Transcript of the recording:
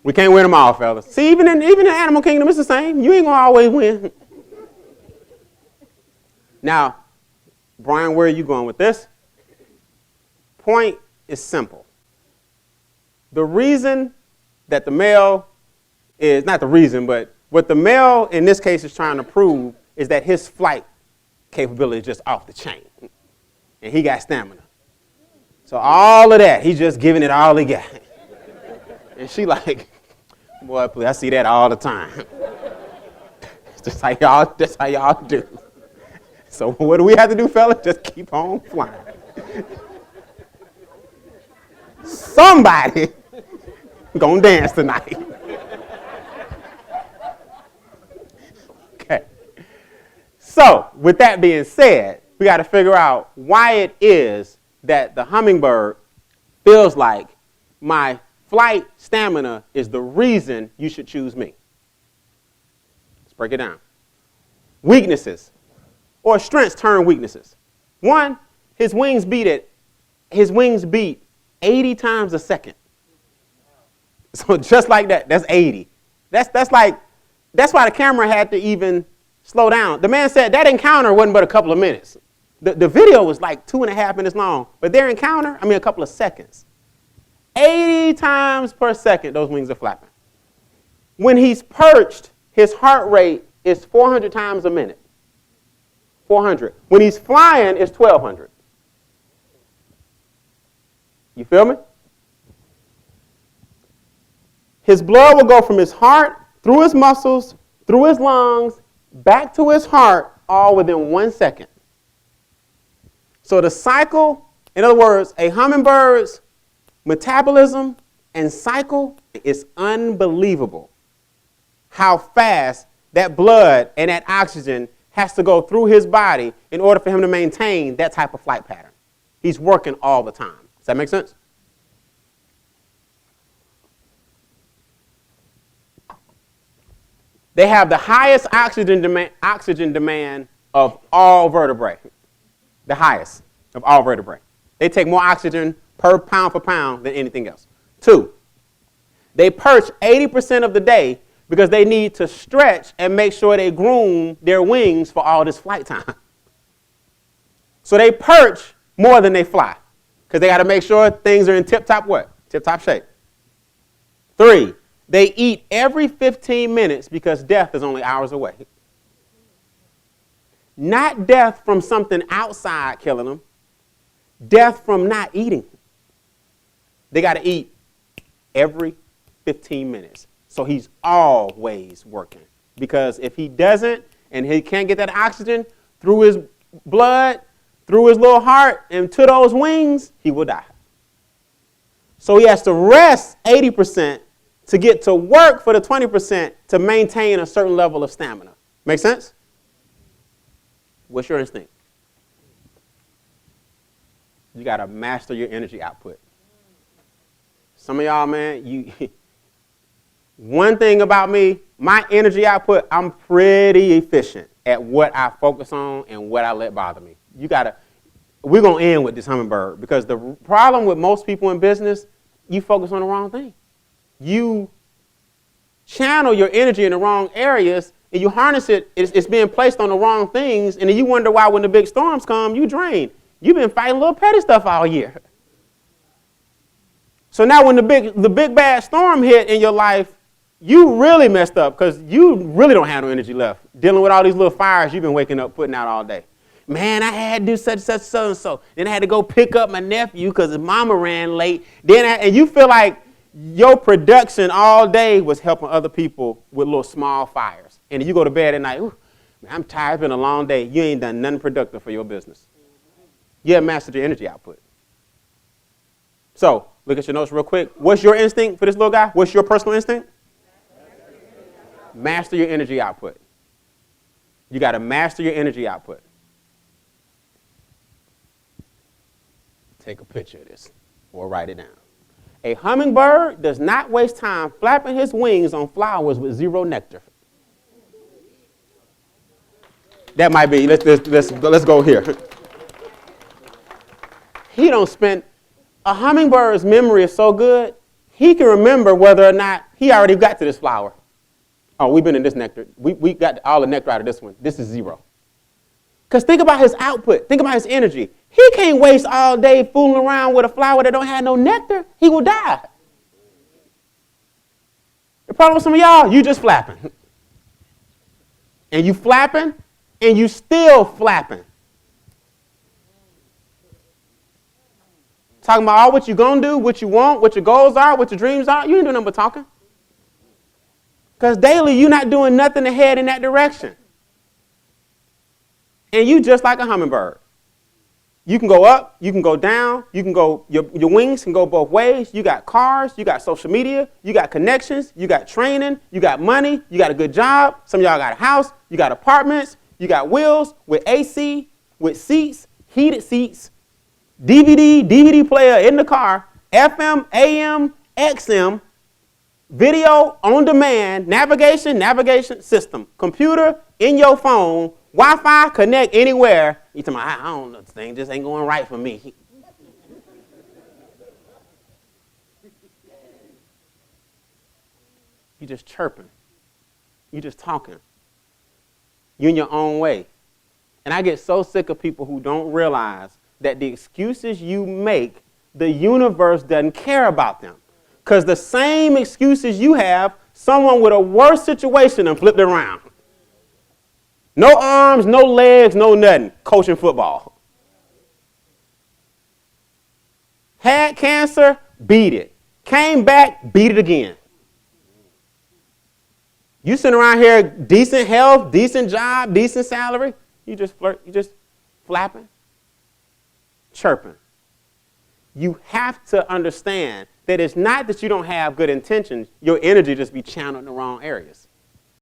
We can't win them all, fellas. See, even in the animal kingdom, it's the same. You ain't going to always win. Now, Brian, where are you going with this? Point is simple. The reason that the male is, not the reason, but what the male in this case is trying to prove is that his flight capability is just off the chain. And he got stamina. So all of that, he's just giving it all he got. And she like, boy, please, I see that all the time. That's how y'all do. So what do we have to do, fellas? Just keep on flying. Somebody gonna dance tonight. Okay. So with that being said, we got to figure out why it is that the hummingbird feels like my flight stamina is the reason you should choose me. Let's break it down. Weaknesses, or strengths turn weaknesses. One, his wings beat 80 times a second. So just like that, that's 80. That's why the camera had to even slow down. The man said that encounter wasn't but a couple of minutes. The video was like 2.5 minutes long, but their encounter, a couple of seconds. 80 times per second, those wings are flapping. When he's perched, his heart rate is 400 times a minute. 400. When he's flying, it's 1,200. You feel me? His blood will go from his heart, through his muscles, through his lungs, back to his heart, all within 1 second. So the cycle, in other words, a hummingbird's metabolism and cycle is unbelievable. How fast that blood and that oxygen has to go through his body in order for him to maintain that type of flight pattern. He's working all the time. Does that make sense? They have the highest oxygen demand of all vertebrae. The highest of all vertebrae. They take more oxygen per pound for pound than anything else. 2, they perch 80% of the day because they need to stretch and make sure they groom their wings for all this flight time. So they perch more than they fly because they got to make sure things are in tip-top what? Tip-top shape. 3, they eat every 15 minutes because death is only hours away. Not death from something outside killing them, death from not eating. They got to eat every 15 minutes. So he's always working. Because if he doesn't and he can't get that oxygen through his blood, through his little heart, and to those wings, he will die. So he has to rest 80% to get to work for the 20% to maintain a certain level of stamina. Make sense? What's your instinct? You got to master your energy output. Some of y'all, man, one thing about me, my energy output, I'm pretty efficient at what I focus on and what I let bother me. We're going to end with this hummingbird because the problem with most people in business, you focus on the wrong thing. You channel your energy in the wrong areas and you harness it, it's being placed on the wrong things, and then you wonder why when the big storms come, you drain. You've been fighting little petty stuff all year. So now when the big bad storm hit in your life, you really messed up because you really don't have no energy left dealing with all these little fires you've been waking up putting out all day. Man, I had to do such, so and so. Then I had to go pick up my nephew because his mama ran late. And you feel like your production all day was helping other people with little small fires. And you go to bed at night, ooh, man, I'm tired, it's been a long day. You ain't done nothing productive for your business. You haven't mastered your energy output. So, look at your notes real quick. What's your instinct for this little guy? What's your personal instinct? Master your energy output. You got to master your energy output. Take a picture of this or write it down. A hummingbird does not waste time flapping his wings on flowers with zero nectar. That might be, let's go here. A hummingbird's memory is so good, he can remember whether or not he already got to this flower. Oh, we've been in this nectar. We got all the nectar out of this one. This is 0. Because think about his output. Think about his energy. He can't waste all day fooling around with a flower that don't have no nectar. He will die. The problem with some of y'all, you just flapping. And you flapping, and you still flapping. Talking about all what you're going to do, what you want, what your goals are, what your dreams are. You ain't doing nothing but talking. Because daily, you're not doing nothing to head in that direction. And you just like a hummingbird. You can go up, you can go down, you can go, your wings can go both ways. You got cars, you got social media, you got connections, you got training, you got money, you got a good job. Some of y'all got a house, you got apartments, you got wheels with AC, with seats, heated seats, DVD player in the car, FM, AM, XM, video on demand, navigation system, computer in your phone, Wi-Fi, connect anywhere. You tell me, I don't know, this thing just ain't going right for me. You just chirping. You just talking. You in your own way. And I get so sick of people who don't realize that the excuses you make, the universe doesn't care about them. Because the same excuses you have, someone with a worse situation and flipped it around. No arms, no legs, no nothing. Coaching football. Had cancer, beat it. Came back, beat it again. You sitting around here, decent health, decent job, decent salary. You just flapping, chirping. You have to understand that it's not that you don't have good intentions. Your energy just be channeled in the wrong areas.